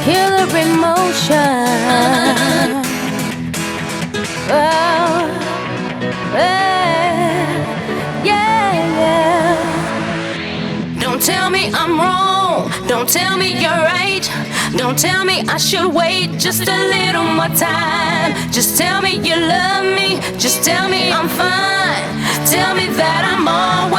Killer emotion. Oh, yeah. Don't tell me I'm wrong. Don't tell me you're right. Don't tell me I should wait just a little more time. Just tell me you love me. Just tell me I'm fine. Tell me that I'm always